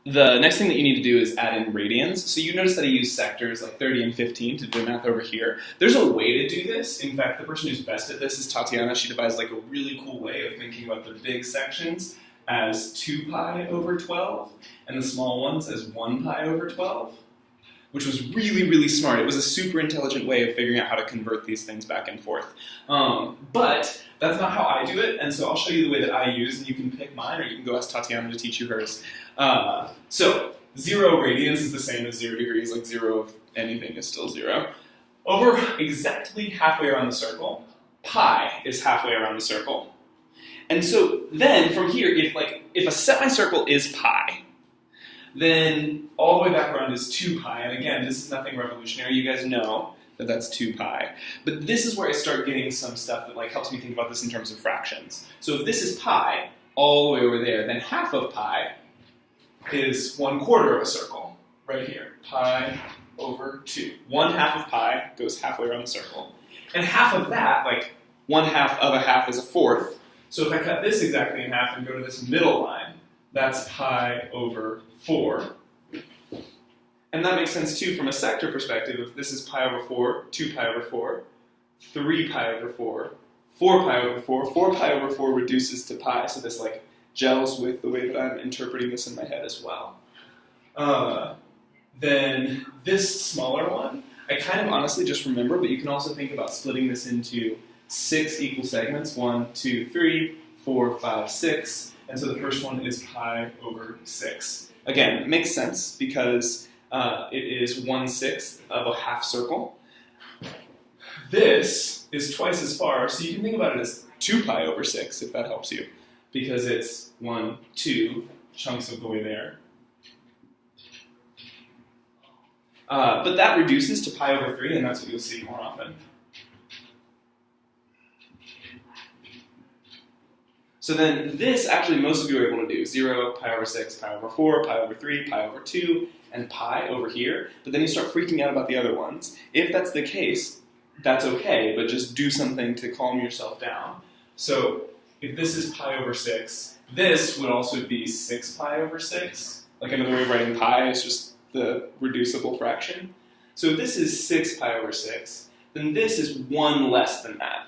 The next thing that you need to do is add in radians. So you notice that I use sectors like 30 and 15 to do math over here. There's a way to do this. In fact, the person who's best at this is Tatiana. She devised like a really cool way of thinking about the big sections as 2 pi over 12 and the small ones as 1 pi over 12, which was really, really smart. It was a super intelligent way of figuring out how to convert these things back and forth. But that's not how I do it, and so I'll show you the way that I use, and you can pick mine, or you can go ask Tatiana to teach you hers. So 0 radians is the same as 0 degrees, like 0 of anything is still 0. Over exactly halfway around the circle, pi is halfway around the circle. And so then from here, if a semicircle is pi, then all the way back around is 2 pi, and again, this is nothing revolutionary. You guys know that that's 2 pi. But this is where I start getting some stuff that helps me think about this in terms of fractions. So if this is pi all the way over there, then half of pi is 1/4 of a circle, right here. Pi over 2. 1/2 of pi goes halfway around the circle. And half of that, 1/2 of a half is a fourth. So if I cut this exactly in half and go to this middle line, that's pi over 4. And that makes sense too from a sector perspective. If this is pi over 4, 2 pi over 4, 3 pi over 4, 4 pi over 4, 4 pi over 4 reduces to pi, so this gels with the way that I'm interpreting this in my head as well. Then this smaller one, I kind of honestly just remember, but you can also think about splitting this into 6 equal segments, 1, 2, 3, 4, 5, 6, and so the first one is pi over 6. Again, it makes sense because it is 1/6 of a half circle. This is twice as far, so you can think about it as 2 pi over 6, if that helps you, because it's 1, 2 chunks of the way there. But that reduces to pi over 3, and that's what you'll see more often. So then this, actually, most of you are able to do. 0, pi over 6, pi over 4, pi over 3, pi over 2, and pi over here. But then you start freaking out about the other ones. If that's the case, that's okay, but just do something to calm yourself down. So if this is pi over 6, this would also be 6 pi over 6. Another way of writing pi is just the reducible fraction. So if this is 6 pi over 6, then this is 1 less than that.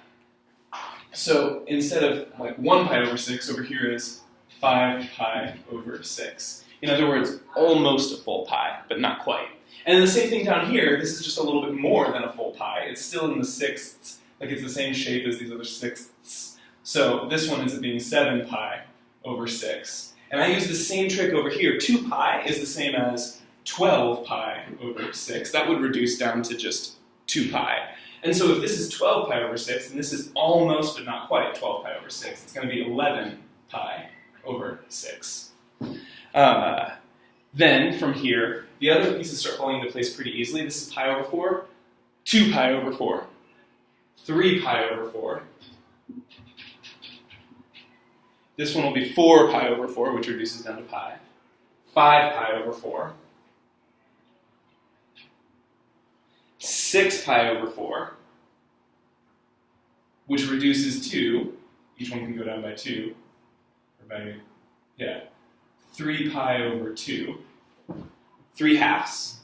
So instead of 1 pi over 6, over here is 5 pi over 6. In other words, almost a full pi, but not quite. And the same thing down here, this is just a little bit more than a full pi. It's still in the sixths, it's the same shape as these other sixths. So this one ends up being 7 pi over 6. And I use the same trick over here. 2 pi is the same as 12 pi over 6. That would reduce down to just 2 pi. And so if this is 12 pi over 6, and this is almost but not quite 12 pi over 6, it's going to be 11 pi over 6. Then from here, the other pieces start falling into place pretty easily. This is pi over 4, 2 pi over 4, 3 pi over 4. This one will be 4 pi over 4, which reduces down to pi. 5 pi over 4. 6 pi over 4, which reduces to, each one can go down by 2, or by, 3 pi over 2, 3 halves,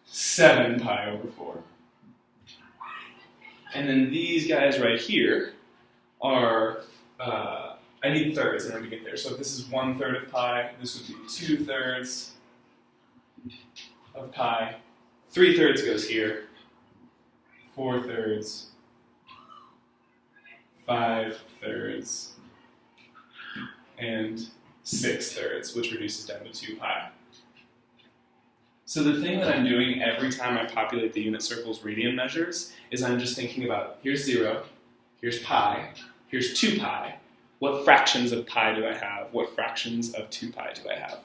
7 pi over 4. And then these guys right here are, I need thirds in order to get there. So if this is 1/3 of pi, this would be 2/3 of pi. 3/3 goes here, 4/3, 5/3, and 6/3, which reduces down to 2 pi. So the thing that I'm doing every time I populate the unit circle's radian measures is I'm just thinking about, here's 0, here's pi, here's 2 pi. What fractions of pi do I have? What fractions of 2 pi do I have?